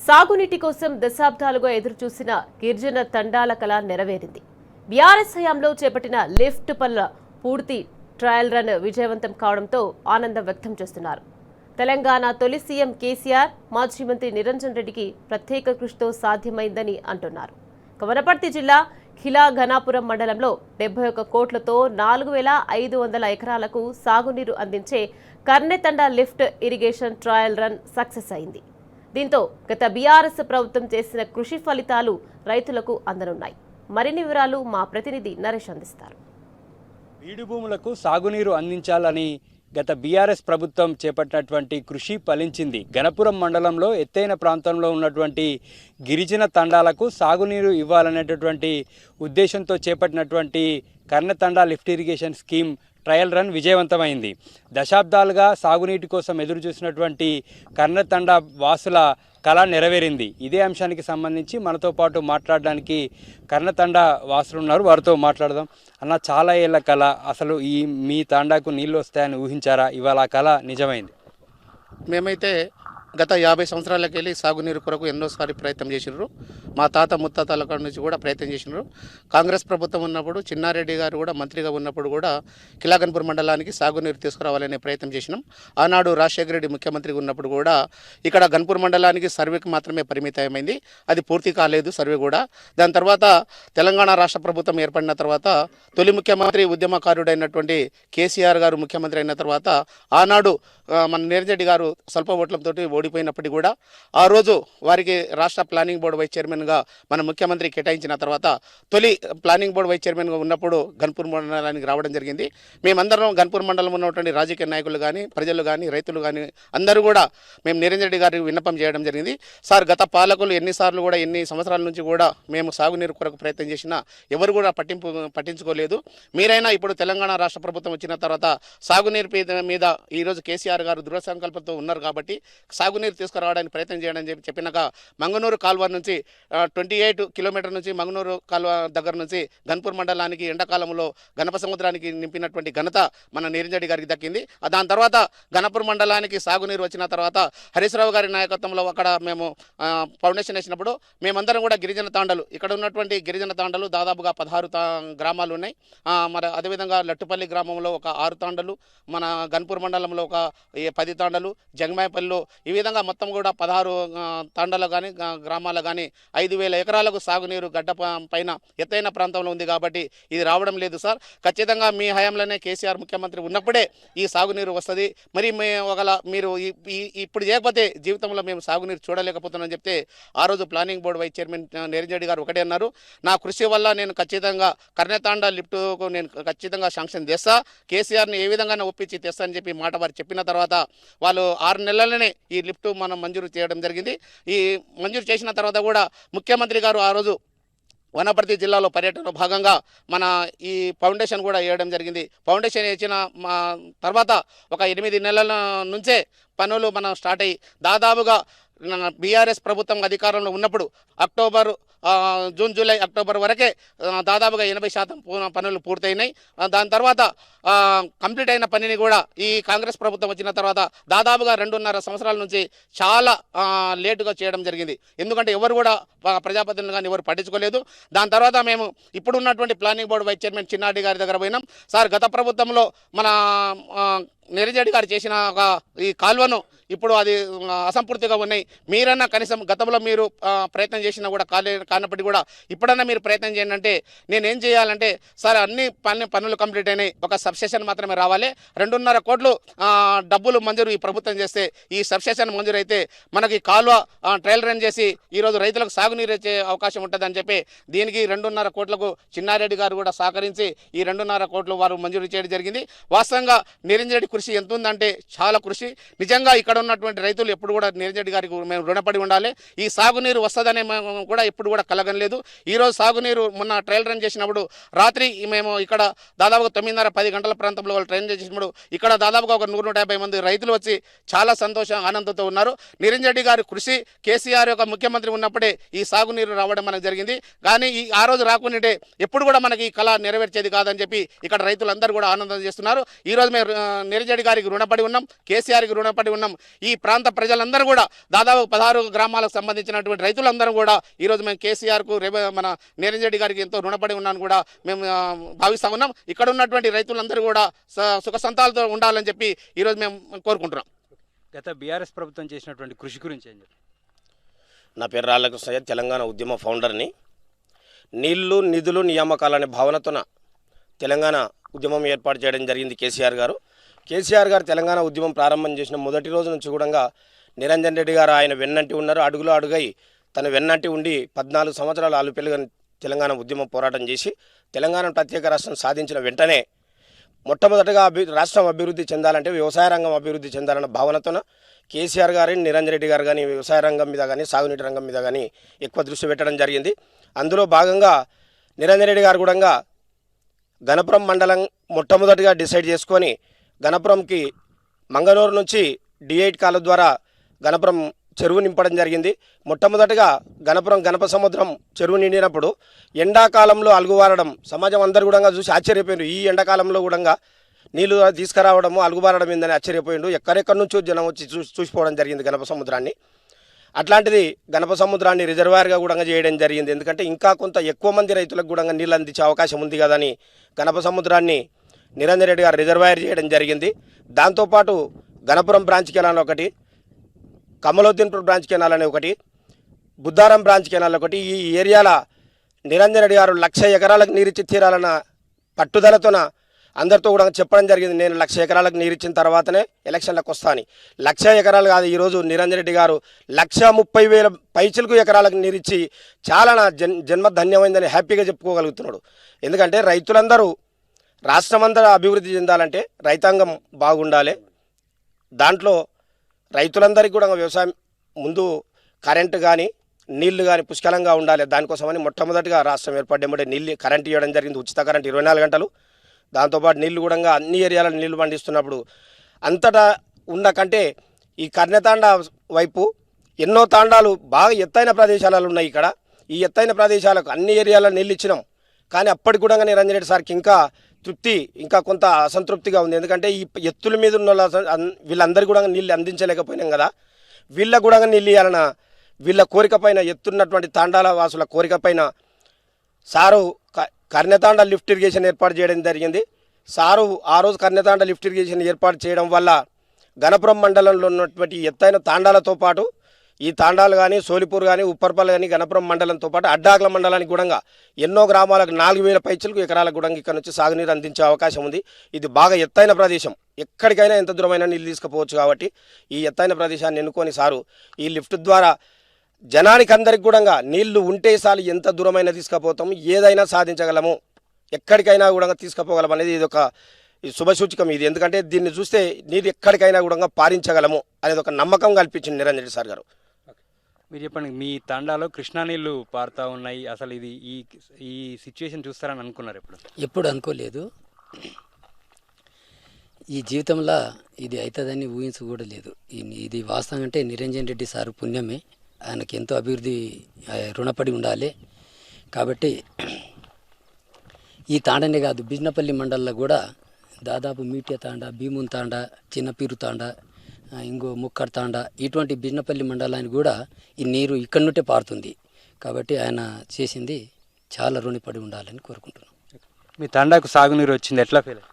సాగునీటి కోసం దశాబ్దాలుగా ఎదురుచూసిన గిరిజన తండాల కళ నెరవేరింది. బీఆర్ఎస్ హయాంలో చేపట్టిన లిఫ్ట్ పనుల పూర్తి ట్రయల్ రన్ విజయవంతం కావడంతో ఆనందం వ్యక్తం చేస్తున్నారు. తెలంగాణ తొలి సీఎం కేసీఆర్, మాజీ మంత్రి నిరంజన్ రెడ్డికి ప్రత్యేక కృషితో సాధ్యమైందని అంటున్నారు. వనపర్తి జిల్లా ఖిలా ఘనాపురం మండలంలో 71 కోట్లతో 4500 ఎకరాలకు సాగునీరు అందించే Karnetanda lift irrigation trial run success అయింది. దీంతో గత బీఆర్ఎస్ ప్రభుత్వం చేసిన కృషి ఫలితాలు రైతులకు అందనున్నాయి. మరిన్ని వివరాలు మా ప్రతినిధి నరేష్ అందిస్తారు. బీడు భూములకు సాగునీరు అందించాలని గత బీఆర్ఎస్ ప్రభుత్వం చేపట్టినటువంటి కృషి ఫలించింది. గణపురం మండలంలో ఎత్తైన ప్రాంతంలో ఉన్నటువంటి గిరిజన తండాలకు సాగునీరు ఇవ్వాలనేటటువంటి ఉద్దేశంతో చేపట్టినటువంటి Karnetanda lift irrigation scheme trial run విజయవంతమైంది. దశాబ్దాలుగా సాగునీటి కోసం ఎదురు చూసినటువంటి కర్నెతండా వాసుల కళ నెరవేరింది. ఇదే అంశానికి సంబంధించి మనతో పాటు మాట్లాడడానికి కర్నెతండా వాసులు ఉన్నారు. వారితో మాట్లాడదాం. అన్న, చాలా ఏళ్ళ కళ, అసలు మీ తాండాకు నీళ్ళు వస్తాయని ఊహించారా? ఇవాళ ఆ కళ నిజమైంది. మేమైతే గత 50 సంవత్సరాలకు వెళ్ళి సాగునీరు కొరకు ఎన్నోసారి ప్రయత్నం చేసినారు. మా తాత ముత్తాతల కాడ నుంచి కూడా ప్రయత్నం చేసినారు. కాంగ్రెస్ ప్రభుత్వం ఉన్నప్పుడు చిన్నారెడ్డి గారు కూడా మంత్రిగా ఉన్నప్పుడు కూడా కిలాగన్పూర్ మండలానికి సాగునీరు తీసుకురావాలనే ప్రయత్నం చేసినాం. ఆనాడు రాజశేఖర రెడ్డి ముఖ్యమంత్రిగా ఉన్నప్పుడు కూడా ఇక్కడ గన్పూర్ మండలానికి సర్వేకి మాత్రమే పరిమితమైంది. అది పూర్తి కాలేదు సర్వే కూడా. దాని తర్వాత తెలంగాణ రాష్ట్ర ప్రభుత్వం ఏర్పడిన తర్వాత తొలి ముఖ్యమంత్రి ఉద్యమకారుడైనటువంటి కేసీఆర్ గారు ముఖ్యమంత్రి అయిన తర్వాత ఆనాడు మన నిరంజన్ గారు స్వల్ప ఓట్లతో ఓడిపోయినప్పటికీ కూడా ఆ రోజు వారికి రాష్ట్ర ప్లానింగ్ బోర్డు వైస్ చైర్మన్గా మన ముఖ్యమంత్రి కేటాయించిన తర్వాత తొలి ప్లానింగ్ బోర్డు వైస్ చైర్మన్గా ఉన్నప్పుడు గన్పూర్ మండలానికి రావడం జరిగింది. మేమందరం గన్పూర్ మండలం ఉన్నటువంటి రాజకీయ నాయకులు కానీ, ప్రజలు కానీ, రైతులు కానీ అందరూ కూడా మేము నిరంజన్ రెడ్డి గారికి విన్నపం చేయడం జరిగింది. సార్, గత పాలకులు ఎన్నిసార్లు కూడా ఎన్ని సంవత్సరాల నుంచి కూడా మేము సాగునీరు కొరకు ప్రయత్నం చేసినా ఎవరు కూడా పట్టించుకోలేదు. మీరైనా ఇప్పుడు తెలంగాణ రాష్ట్ర ప్రభుత్వం వచ్చిన తర్వాత సాగునీరు మీద ఈరోజు కేసీఆర్ గారు దృఢ సంకల్పంతో ఉన్నారు కాబట్టి సాగునీరు తీసుకురావడానికి ప్రయత్నం చేయడం చెప్పినాక మంగనూరు కాల్వ నుంచి 28 కిలోమీటర్ నుంచి మంగనూరు కాల్వ దగ్గర నుంచి గన్పూర్ మండలానికి ఎండాకాలంలో గణప సముద్రానికి నింపినటువంటి ఘనత మన నిరంజన్ గారికి దక్కింది. దాని తర్వాత గణపూర్ మండలానికి సాగునీరు వచ్చిన తర్వాత హరీశ్రావు గారి నాయకత్వంలో అక్కడ మేము ఫౌండేషన్ వేసినప్పుడు మేమందరం కూడా గిరిజన తాండలు, ఇక్కడ ఉన్నటువంటి గిరిజన తాండలు దాదాపుగా 16 గ్రామాలు ఉన్నాయి. మరి అదేవిధంగా లట్టుపల్లి గ్రామంలో ఒక 6 తాండలు, మన గన్పూర్ మండలంలో ఒక 10 తాండలు, జంగమాయపల్లిలో ఈ విధంగా మొత్తం కూడా 16 తాండలు కానీ గ్రామాలు కానీ 5000 ఎకరాలకు సాగునీరు గడ్డ పైన ఎత్తైన ప్రాంతంలో ఉంది కాబట్టి ఇది రావడం లేదు సార్. ఖచ్చితంగా మీ హయాంలోనే కేసీఆర్ ముఖ్యమంత్రి ఉన్నప్పుడే ఈ సాగునీరు వస్తుంది. మరి మీరు ఇప్పుడు చేయకపోతే జీవితంలో మేము సాగునీరు చూడలేకపోతున్నామని చెప్తే ఆ రోజు planning board vice chairman Niranjan గారు ఒకటే అన్నారు, నా కృషి వల్ల నేను ఖచ్చితంగా కర్నెతాండా లిఫ్ట్కు నేను ఖచ్చితంగా శాంక్షన్ చేస్తా, కేసీఆర్ని ఏ విధంగా ఒప్పించి తెస్తా అని చెప్పి మాట వారు చెప్పిన తర్వాత వాళ్ళు 6 నెలలనే ఈ లిఫ్ట్ మనం మంజూరు చేయడం జరిగింది. ఈ మంజూరు చేసిన తర్వాత కూడా ముఖ్యమంత్రి గారు ఆ రోజు వనపర్తి జిల్లాలో పర్యటనలో భాగంగా మన ఈ ఫౌండేషన్ కూడా వేయడం జరిగింది. ఫౌండేషన్ వేసిన తర్వాత ఒక 8 నెలల నుంచే పనులు మనం స్టార్ట్ అయ్యి దాదాపుగా బీఆర్ఎస్ ప్రభుత్వం అధికారంలో ఉన్నప్పుడు జూన్, జూలై, అక్టోబర్ వరకే దాదాపుగా 80% పనులు పూర్తయినాయి. దాని తర్వాత కంప్లీట్ అయిన పనిని కూడా ఈ కాంగ్రెస్ ప్రభుత్వం వచ్చిన తర్వాత దాదాపుగా 2.5 సంవత్సరాల నుంచి చాలా లేటుగా చేయడం జరిగింది. ఎందుకంటే ఎవరు కూడా ప్రజాప్రతినిధులు కానీ ఎవరు పట్టించుకోలేదు. దాని తర్వాత మేము ఇప్పుడు ఉన్నటువంటి planning board vice chairman Chinnareddy గారి దగ్గర పోయినాం. సార్, గత ప్రభుత్వంలో మన నిరంజన్ గారు చేసిన ఈ కాల్వను ఇప్పుడు అది అసంపూర్తిగా ఉన్నాయి. మీరన్నా కనీసం గతంలో మీరు ప్రయత్నం చేసినా కూడా కానప్పటికీ కూడా ఇప్పుడన్నా మీరు ప్రయత్నం చేయండి అంటే నేనేం చేయాలంటే, సార్ అన్ని పనులు కంప్లీట్ అయినాయి, ఒక సబ్స్టేషన్ మాత్రమే రావాలి, 2.5 కోట్లు డబ్బులు మంజూరు ఈ ప్రభుత్వం చేస్తే ఈ సబ్స్టేషన్ మంజూరు అయితే మనకి కాల్వ ట్రయల్ రన్ చేసి ఈరోజు రైతులకు సాగునీరు ఇచ్చే అవకాశం ఉంటుందని చెప్పి దీనికి 2.5 కోట్లకు చిన్నారెడ్డి గారు కూడా సహకరించి ఈ 2.5 కోట్లు వారు మంజూరు చేయడం జరిగింది. వాస్తవంగా నిరంజన్ రెడ్డి కృషి ఎంత ఉందంటే చాలా కృషి. నిజంగా ఇక్కడ ఉన్నటువంటి రైతులు ఎప్పుడు కూడా నిరంజన్ గారికి మేము రుణపడి ఉండాలి. ఈ సాగునీరు వస్తుందనే కూడా ఎప్పుడు కూడా కలగలేదు. ఈరోజు సాగునీరు మొన్న ట్రయల్ రన్ చేసినప్పుడు రాత్రి మేము ఇక్కడ దాదాపుగా 9:30-10 గంటల ప్రాంతంలో వాళ్ళు ట్రైన్ చేసినప్పుడు ఇక్కడ దాదాపుగా ఒక 100-150 మంది రైతులు వచ్చి చాలా సంతోషం, ఆనందంతో ఉన్నారు. నిరంజన్ రెడ్డి గారి కృషి, కేసీఆర్ యొక్క ముఖ్యమంత్రి ఉన్నప్పుడే ఈ సాగునీరు రావడం మనకు జరిగింది. కానీ ఆ రోజు రాకుంటే ఎప్పుడు కూడా మనకి ఈ కళ నెరవేర్చేది కాదని చెప్పి ఇక్కడ రైతులందరూ కూడా ఆనందం చేస్తున్నారు. ఈరోజు మేము నిరంజన్ రెడ్డి గారికి రుణపడి ఉన్నాం, కేసీఆర్కి రుణపడి ఉన్నాం. ఈ ప్రాంత ప్రజలందరూ కూడా దాదాపు 16 గ్రామాలకు సంబంధించినటువంటి రైతులందరూ కూడా ఈరోజు మేము కేసీఆర్కు మన నిరంజన్ రెడ్డి గారికి ఎంతో రుణపడి ఉన్నాను కూడా మేము భావిస్తూ ఉన్నాం. ఇక్కడ ఉన్నటువంటి రైతులందరూ కూడా సుఖ సంతాలతో ఉండాలని చెప్పి ఈరోజు మేము కోరుకుంటున్నాం. గత బీఆర్ఎస్ ప్రభుత్వం చేసినటువంటి కృషి గురించి ఏం చెప్తారు? నా పేరు రాళ్ళకృష్ణయ్య, తెలంగాణ ఉద్యమ ఫౌండర్ని. నీళ్లు నిధులు నియామకాలనే భావనతోన తెలంగాణ ఉద్యమం ఏర్పాటు చేయడం జరిగింది కేసీఆర్ గారు. కేసీఆర్ గారు తెలంగాణ ఉద్యమం ప్రారంభం చేసిన మొదటి రోజు నుంచి కూడా నిరంజన్ రెడ్డి గారు ఆయన వెన్నంటి ఉన్నారు. అడుగులో అడుగై తన వెన్నంటి ఉండి 14 సంవత్సరాలు ఆలుపెలుగా తెలంగాణ ఉద్యమం పోరాటం చేసి తెలంగాణ ప్రత్యేక రాష్ట్రం సాధించిన వెంటనే మొట్టమొదటిగా రాష్ట్రం అభివృద్ధి చెందాలంటే వ్యవసాయ రంగం అభివృద్ధి చెందాలన్న భావనతోన కేసీఆర్ గారు నిరంజన్ రెడ్డి గారు కానీ వ్యవసాయ రంగం మీద కానీ సాగునీటి రంగం మీద కానీ ఎక్కువ దృష్టి పెట్టడం జరిగింది. అందులో భాగంగా నిరంజన్ రెడ్డి గారు కూడా గణపురం మండలం మొట్టమొదటిగా డిసైడ్ చేసుకొని గణపురంకి మంగనూరు నుంచి D8 కాలువ ద్వారా గణపురం చెరువు నింపడం జరిగింది. మొట్టమొదటిగా గణపురం గణప సముద్రం చెరువు నిండినప్పుడు ఎండాకాలంలో అలుగువారడం సమాజం అందరూ కూడా చూసి ఆశ్చర్యపోయింది. ఈ ఎండాకాలంలో కూడా నీళ్లు తీసుకురావడము అలుగుబారడం ఏందని ఆశ్చర్యపోయిండు. ఎక్కడెక్కడి నుంచో జనం వచ్చి చూసిపోవడం జరిగింది గణప సముద్రాన్ని. అట్లాంటిది గణప సముద్రాన్ని రిజర్వాయర్గా కూడా చేయడం జరిగింది. ఎందుకంటే ఇంకా కొంత ఎక్కువ మంది రైతులకు కూడా నీళ్ళు అందించే అవకాశం ఉంది కదని గణప సముద్రాన్ని నిరంజన్ రెడ్డి గారు రిజర్వాయర్ చేయడం జరిగింది. దాంతోపాటు గణపురం బ్రాంచ్ కెనాల్ ఒకటి, కమలోద్దీన్పూర్ బ్రాంచ్ కెనాల్ అనే ఒకటి, బుద్ధారం బ్రాంచ్ కెనాల్ ఒకటి. ఈ ఏరియాల నిరంజన్ రెడ్డి గారు 1,00,000 ఎకరాలకు నీరిచ్చి తీరాలన్న పట్టుదలతోన అందరితో కూడా చెప్పడం జరిగింది. నేను 1,00,000 ఎకరాలకు నీరిచ్చిన తర్వాతనే ఎలక్షన్లకు వస్తా అని. 1,00,000 ఎకరాలు కాదు, ఈరోజు నిరంజన్ రెడ్డి గారు 1,30,000 పైచిలకు ఎకరాలకు నీరిచ్చి చాలా నా జన్మ ధన్యమైందని హ్యాపీగా చెప్పుకోగలుగుతున్నాడు. ఎందుకంటే రైతులందరూ రాష్ట్రమంతా అభివృద్ధి చెందాలంటే రైతాంగం బాగుండాలి. దాంట్లో రైతులందరికీ కూడా వ్యవసాయం ముందు కరెంటు కానీ నీళ్లు కానీ పుష్కలంగా ఉండాలి. దానికోసమని మొట్టమొదటిగా రాష్ట్రం ఏర్పడ్డేమంటే నీళ్ళు కరెంటు ఇవ్వడం జరిగింది, ఉచిత కరెంటు 24 గంటలు. దాంతోపాటు నీళ్లు కూడా అన్ని ఏరియాలలో నీళ్లు పండిస్తున్నప్పుడు అంతటా ఉన్న కంటే ఈ కర్ణతాండ వైపు ఎన్నో తాండాలు బాగా ఎత్తైన ప్రదేశాలలో ఉన్నాయి. ఇక్కడ ఈ ఎత్తైన ప్రదేశాలకు అన్ని ఏరియాలలో నీళ్ళు ఇచ్చినాం. కానీ అప్పటికి కూడా నిరంజన్ రెడ్డి సార్కి ఇంకా తృప్తి ఇంకా కొంత అసంతృప్తిగా ఉంది. ఎందుకంటే ఈ ఎత్తుల మీద ఉన్న వీళ్ళందరికీ కూడా నీళ్ళు అందించలేకపోయినాం కదా, వీళ్ళకు కూడా నీళ్ళు ఇవ్వాలన్న వీళ్ళ కోరిక పైన ఎత్తున్నటువంటి తాండాల వాసుల కోరిక పైన సారు కర్ణతాండ లిఫ్ట్ ఇరిగేషన్ ఏర్పాటు చేయడం జరిగింది. సారు ఆ రోజు కర్ణతాండ లిఫ్ట్ ఇరిగేషన్ ఏర్పాటు చేయడం వల్ల గణపురం మండలంలో ఉన్నటువంటి ఎత్తైన తాండాలతో పాటు ఈ తాండాలు కానీ సోలిపూర్ కానీ ఉప్పర్పల్లి కానీ గణపురం మండలంతో పాటు అడ్డాకుల మండలానికి కూడా ఎన్నో గ్రామాలకు 4,000 పైచలకు ఎకరాలకు కూడా ఇక్కడ నుంచి సాగునీరు అందించే అవకాశం ఉంది. ఇది బాగా ఎత్తైన ప్రదేశం, ఎక్కడికైనా ఎంత దూరమైనా నీళ్ళు తీసుకుపోవచ్చు. కాబట్టి ఈ ఎత్తైన ప్రదేశాన్ని ఎన్నుకొని సారు ఈ లిఫ్ట్ ద్వారా జనానికి అందరికి కూడా నీళ్లు ఉంటే సార్లు ఎంత దూరమైనా తీసుకుపోతాము, ఏదైనా సాధించగలము, ఎక్కడికైనా కూడా తీసుకుపోగలం అనేది ఇది ఒక శుభసూచకం. ఇది ఎందుకంటే దీన్ని చూస్తే నీరు ఎక్కడికైనా కూడా పారించగలము అనేది ఒక నమ్మకం కల్పించింది నిరంజన్ రెడ్డి సార్ గారు. మీరు చెప్పండి, మీ తండాలో కృష్ణా నీళ్లు పారుతూ ఉన్నాయి, అసలు ఇది ఈ సిచ్యువేషన్ చూస్తారని అనుకున్నారు? ఎప్పుడు అనుకోలేదు. ఈ జీవితంలో ఇది అవుతుందని ఊహించ కూడా లేదు. ఇది వాస్తవం అంటే నిరంజన్ రెడ్డి సార్ పుణ్యమే. ఆయనకి ఎంతో అభివృద్ధి రుణపడి ఉండాలి. కాబట్టి ఈ తాండనే కాదు, బిజ్నపల్లి మండలంలో కూడా దాదాపు మీట్య తాండ, భీమున్ తాండ, చిన్నపీరు తాండ, ఇంకో ముక్కర్ తాండ, ఇటువంటి బిజ్నపల్లి మండలానికి కూడా ఈ నీరు ఇక్కడి నుండే పారుతుంది. కాబట్టి ఆయన చేసింది చాలా రుణపడి ఉండాలని కోరుకుంటున్నాం. మీ తాండాకు సాగునీరు వచ్చింది, ఎట్లా ఫీల్?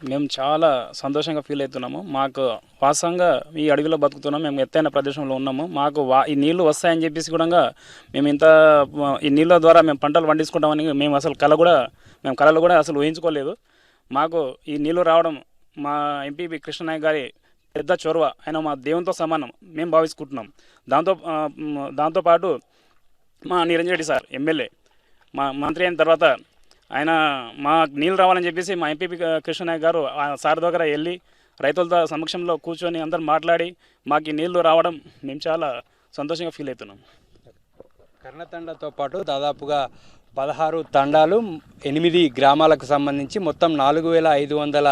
మేము చాలా సంతోషంగా ఫీల్ అవుతున్నాము. మాకు వాస్తవంగా ఈ అడవిలో బతుకుతున్నాం, మేము ఎత్తైన ప్రదేశంలో ఉన్నాము. మాకు ఈ నీళ్లు వస్తాయని చెప్పేసి కూడా మేము ఈ నీళ్ళ ద్వారా మేము పంటలు పండించుకుంటామని మేము అసలు కళలు కూడా అసలు ఊహించుకోలేదు. మాకు ఈ నీళ్లు రావడం మా ఎంపీ కృష్ణనాయక్ గారి పెద్ద చొరవ, ఆయన మా దేవునితో సమానం మేము భావించుకుంటున్నాం. దాంతోపాటు మా నిరంజన్ రెడ్డి సార్ ఎమ్మెల్యే మా మంత్రి అయిన తర్వాత ఆయన మా నీళ్ళు రావాలని చెప్పేసి మా ఎంపీ కృష్ణనాయక్ గారు సార్ దగ్గర వెళ్ళి రైతులతో సమక్షంలో కూర్చొని అందరు మాట్లాడి మాకు ఈ నీళ్లు రావడం మేము చాలా సంతోషంగా ఫీల్ అవుతున్నాం. కర్ణతండతో పాటు దాదాపుగా 16 తండాలు 8 గ్రామాలకు సంబంధించి మొత్తం 4,500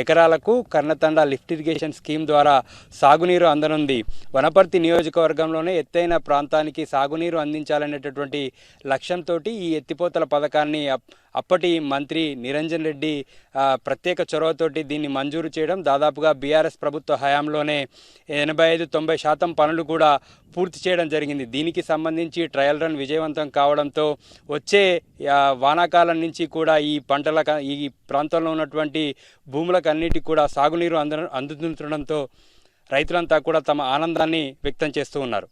ఎకరాలకు కర్ణతండ లిఫ్ట్ ఇరిగేషన్ స్కీమ్ ద్వారా సాగునీరు అందనుంది. వనపర్తి నియోజకవర్గంలోనే ఎత్తైన ప్రాంతానికి సాగునీరు అందించాలనేటటువంటి లక్ష్యంతో ఈ ఎత్తిపోతల పథకాన్ని అప్పటి మంత్రి నిరంజన్ రెడ్డి ప్రత్యేక చొరవతోటి దీన్ని మంజూరు చేయడం, దాదాపుగా బీఆర్ఎస్ ప్రభుత్వ హయాంలోనే 85-90% పనులు కూడా పూర్తి చేయడం జరిగింది. దీనికి సంబంధించి ట్రయల్ రన్ విజయవంతం కావడంతో వచ్చే వానాకాలం నుంచి కూడా ఈ ప్రాంతంలో ఉన్నటువంటి భూములకన్నిటికీ కూడా సాగునీరు అందుతుండడంతో రైతులంతా కూడా తమ ఆనందాన్ని వ్యక్తం చేస్తూ ఉన్నారు.